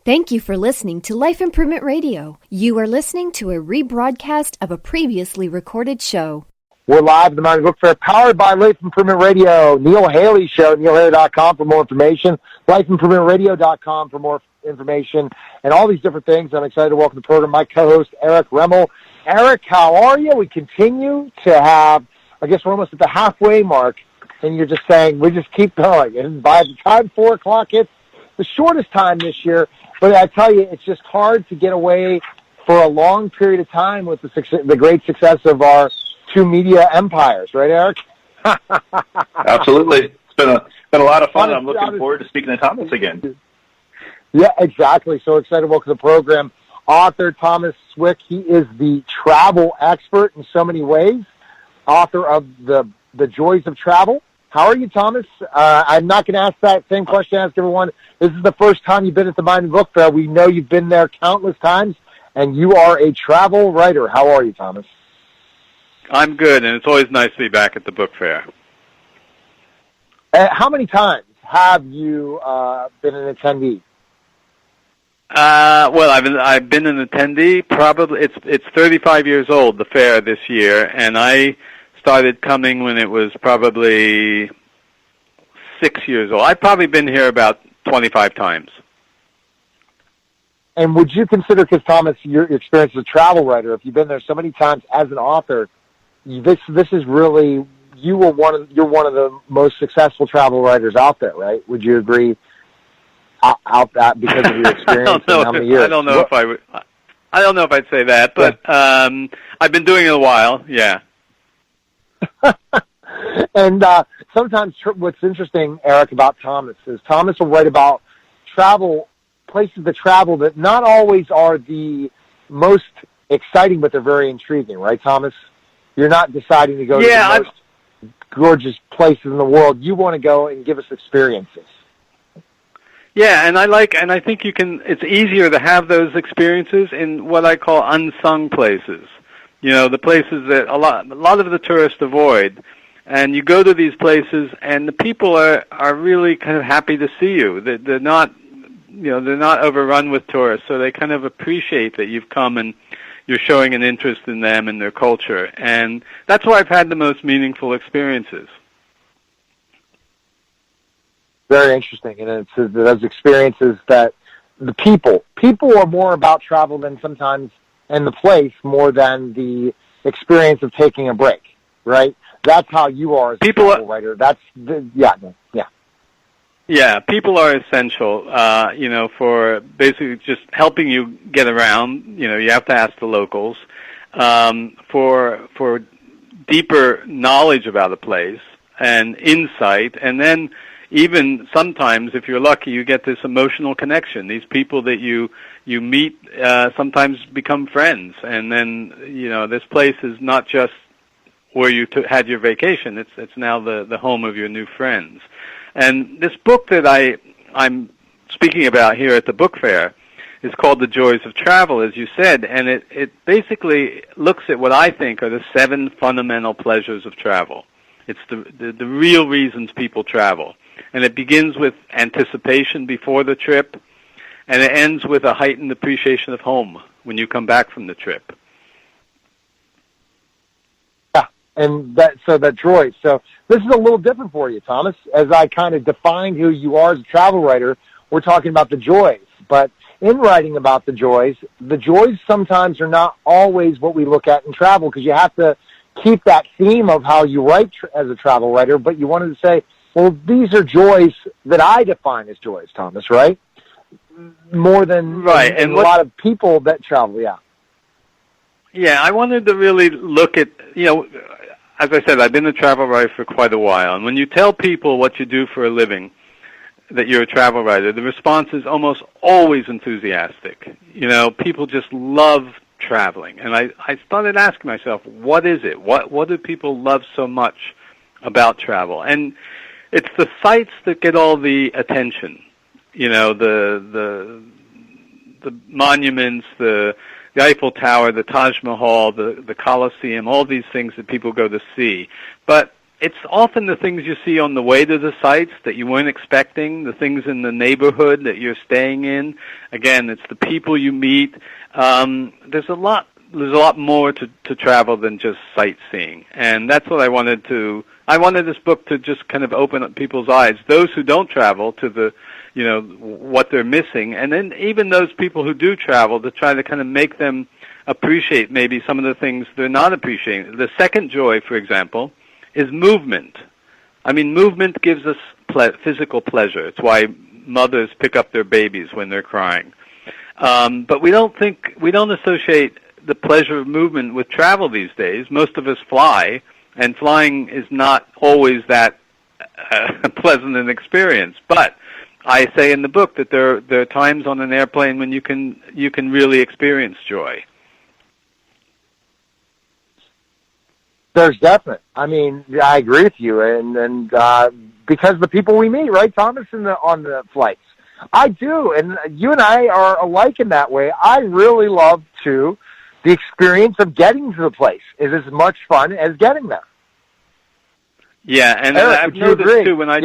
Thank you for listening to Life Improvement Radio. You are listening to a rebroadcast of a previously recorded show. We're live at the Mountain Book Fair, powered by Life Improvement Radio. Neil Haley Show, neilhaley.com for more information, lifeimprovementradio.com for more information, and all these different things. I'm excited to welcome to the program my co-host, Eric Remmel. Eric, how are you? We continue to have, I guess we're almost at the halfway mark, and you're just saying, we just keep going. And by the time 4 o'clock hits, the shortest time this year, but I tell you, it's just hard to get away for a long period of time with the great success of our two media empires, right, Eric? Absolutely. It's been a lot of fun. I'm looking forward to speaking to Thomas again. Yeah, exactly. So excited to welcome to the program. Author Thomas Swick, he is the travel expert in so many ways, author of The Joys of Travel. How are you, Thomas? I'm not going to ask that same question I ask everyone. This is the first time you've been at the Mountain Book Fair. We know you've been there countless times, and you are a travel writer. How are you, Thomas? I'm good, and it's always nice to be back at the book fair. How many times have you been an attendee? Well, I've been an attendee. Probably it's 35 years old, the fair this year, and I started coming when it was probably 6 years old. I've probably been here about 25 times. And would you consider, because Thomas, your experience as a travel writer, if you've been there so many times as an author, this is really, you're one of the most successful travel writers out there, right? Would you agree? Out that because of your experience and how many years? I don't know if I would. I don't know if I'd say that, but I've been doing it a while. Yeah. And sometimes what's interesting, Eric, about Thomas is Thomas will write about places to travel that not always are the most exciting, but they're very intriguing, right, Thomas? You're not deciding to go to the most gorgeous places in the world. You want to go and give us experiences. Yeah, and I think it's easier to have those experiences in what I call unsung places. You know, the places that a lot of the tourists avoid. And you go to these places, and the people are really kind of happy to see you. They're not overrun with tourists, so they kind of appreciate that you've come and you're showing an interest in them and their culture. And that's where I've had the most meaningful experiences. Very interesting, and it's those experiences that the people are more about travel than sometimes, and the place more than the experience of taking a break, right? That's how you are as a travel writer. Yeah, people are essential, for basically just helping you get around. You know, you have to ask the locals for deeper knowledge about a place and insight, and then even sometimes, if you're lucky, you get this emotional connection. These people that you meet sometimes become friends, and then this place is not just where you had your vacation. It's now the home of your new friends. And this book that I'm speaking about here at the book fair is called The Joys of Travel, as you said, and it basically looks at what I think are the 7 fundamental pleasures of travel. It's the real reasons people travel. And it begins with anticipation before the trip, and it ends with a heightened appreciation of home when you come back from the trip. Yeah, and that joy. So this is a little different for you, Thomas. As I kind of defined who you are as a travel writer, we're talking about the joys. But in writing about the joys sometimes are not always what we look at in travel, because you have to keep that theme of how you write as a travel writer, but you wanted to say, well, these are joys that I define as joys, Thomas, right? More than right. And a lot of people that travel, yeah. Yeah, I wanted to really look at, as I said, I've been a travel writer for quite a while, and when you tell people what you do for a living, that you're a travel writer, the response is almost always enthusiastic. People just love traveling. And I started asking myself, what is it? What do people love so much about travel? And it's the sites that get all the attention. The monuments, the Eiffel Tower, the Taj Mahal, the Colosseum, all these things that people go to see. But it's often the things you see on the way to the sites that you weren't expecting, the things in the neighborhood that you're staying in. Again, it's the people you meet. There's a lot more to travel than just sightseeing, and that's what I wanted this book to just kind of open up people's eyes, those who don't travel, to the, what they're missing, and then even those people who do travel, to try to kind of make them appreciate maybe some of the things they're not appreciating. The second joy, for example, is movement. I mean, movement gives us physical pleasure. It's why mothers pick up their babies when they're crying. But we don't associate the pleasure of movement with travel these days. Most of us fly, and flying is not always that pleasant an experience. But I say in the book that there are times on an airplane when you can really experience joy. There's definite. I mean, I agree with you, and because the people we meet, right, Thomas, on the flights, I do, and you and I are alike in that way. I really love the experience of getting to the place is as much fun as getting there. Yeah, and Eric, I've noticed too when I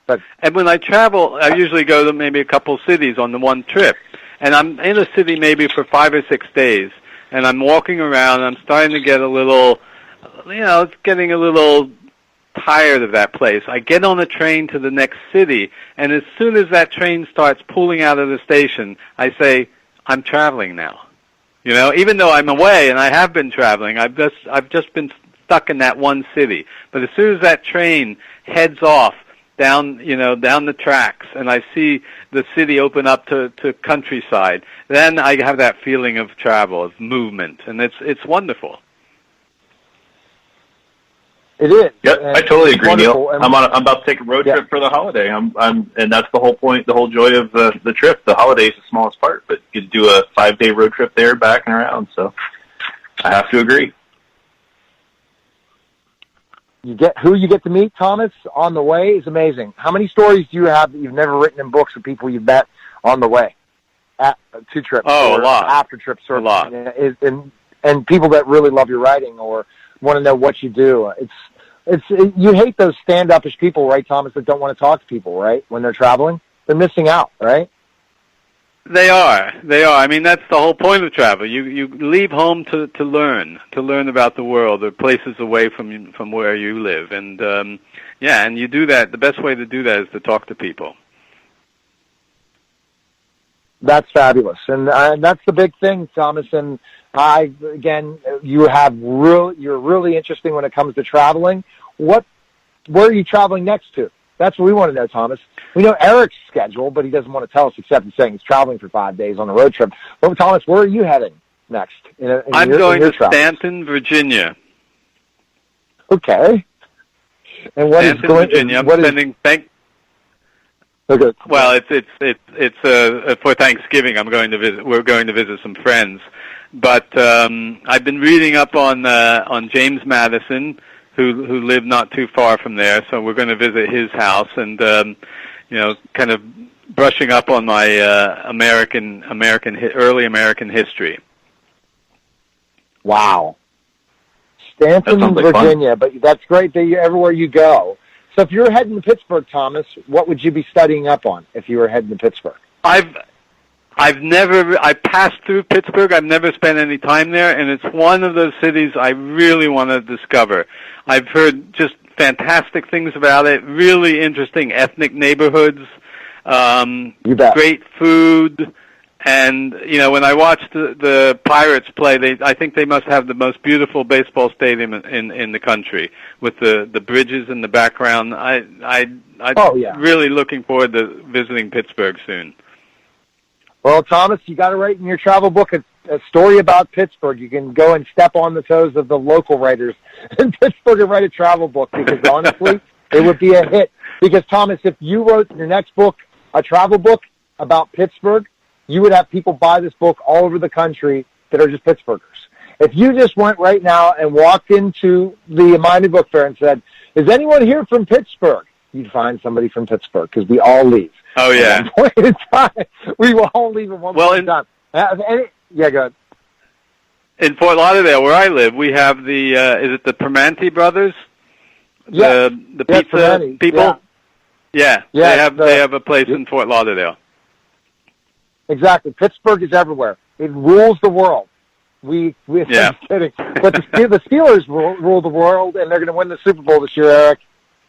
But, and when I travel, I usually go to maybe a couple cities on the one trip, and I'm in a city maybe for 5 or 6 days. And I'm walking around, I'm starting to get a little, it's getting a little tired of that place. I get on a train to the next city, and as soon as that train starts pulling out of the station, I say, I'm traveling now. Even though I'm away and I have been traveling, I've just been stuck in that one city. But as soon as that train heads off down the tracks, and I see the city open up to countryside, then I have that feeling of travel, of movement, and it's wonderful. It is. Yep, I totally agree, Neil. I'm about to take a road trip for the holiday. And that's the whole point, the whole joy of the trip. The holiday is the smallest part, but you do a 5-day road trip there, back and around. So I have to agree. You get to meet, Thomas, on the way is amazing. How many stories do you have that you've never written in books of people you've met on the way, to trips, or a lot, after trips, or a lot, and people that really love your writing or want to know what you do. You hate those stand-uppish people, right, Thomas, that don't want to talk to people, right, when they're traveling? They're missing out, right? They are. I mean, that's the whole point of travel. You leave home to learn about the world or places away from where you live, and and you do that. The best way to do that is to talk to people. That's fabulous, and that's the big thing, Thomas. And you're really interesting when it comes to traveling. Where are you traveling next to? That's what we want to know, Thomas. We know Eric's schedule, but he doesn't want to tell us except he's saying he's traveling for 5 days on a road trip. But Thomas, where are you heading next? I'm going to Stanton, Virginia. Okay. And what Stanton, is going? Virginia. I'm spending. Okay. Well, it's for Thanksgiving. We're going to visit some friends, but I've been reading up on James Madison, who lived not too far from there. So we're going to visit his house and kind of brushing up on my early American history. Wow. Stanton, Virginia, but that's great that everywhere you go. So if you're heading to Pittsburgh, Thomas, what would you be studying up on if you were heading to Pittsburgh? I passed through Pittsburgh. I've never spent any time there, and it's one of those cities I really want to discover. I've heard just fantastic things about it, really interesting ethnic neighborhoods, great food, and, when I watched the Pirates play, I think they must have the most beautiful baseball stadium in the country with the bridges in the background. I'm really looking forward to visiting Pittsburgh soon. Well, Thomas, you got to write in your travel book a story about Pittsburgh. You can go and step on the toes of the local writers in Pittsburgh and write a travel book because, honestly, it would be a hit. Because, Thomas, if you wrote your next book, a travel book about Pittsburgh, you would have people buy this book all over the country that are just Pittsburghers. If you just went right now and walked into the Miami Book Fair and said, is anyone here from Pittsburgh? You'd find somebody from Pittsburgh because we all leave. Oh, yeah. At one point in time, we will all leave at one point in time. Yeah, go ahead. in Fort Lauderdale, where I live, we have the is it the Primanti brothers? Yes. The pizza Primanti. people. Yeah. They have a place in Fort Lauderdale. Exactly. Pittsburgh is everywhere. It rules the world. I'm kidding. But the Steelers rule the world, and they're going to win the Super Bowl this year, Eric.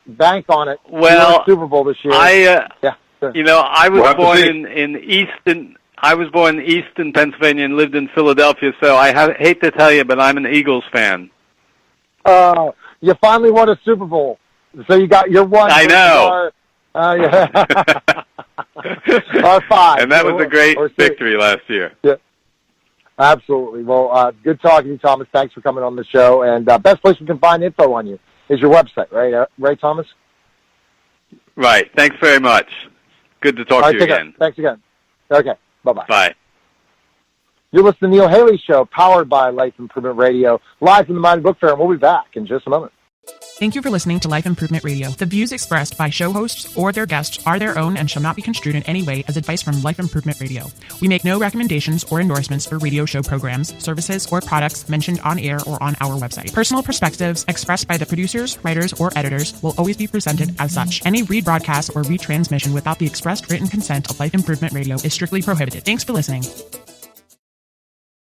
Bank on it. Well, Super Bowl this year. I was born in Easton. I was born in Easton, Pennsylvania, and lived in Philadelphia. So I hate to tell you, but I'm an Eagles fan. You finally won a Super Bowl, so you got your one. I know. Our five, and that was a great victory last year. Yeah, absolutely. Well, good talking to you, Thomas. Thanks for coming on the show. And best place we can find info on you is your website, right? Right, Thomas? Right. Thanks very much. Good to talk to you again. Thanks again. Okay. Bye-bye. Bye. You're listening to the Neil Haley Show, powered by Life Improvement Radio, live from the Miami Book Fair, and we'll be back in just a moment. Thank you for listening to Life Improvement Radio. The views expressed by show hosts or their guests are their own and shall not be construed in any way as advice from Life Improvement Radio. We make no recommendations or endorsements for radio show programs, services, or products mentioned on air or on our website. Personal perspectives expressed by the producers, writers, or editors will always be presented as such. Any rebroadcast or retransmission without the expressed written consent of Life Improvement Radio is strictly prohibited. Thanks for listening.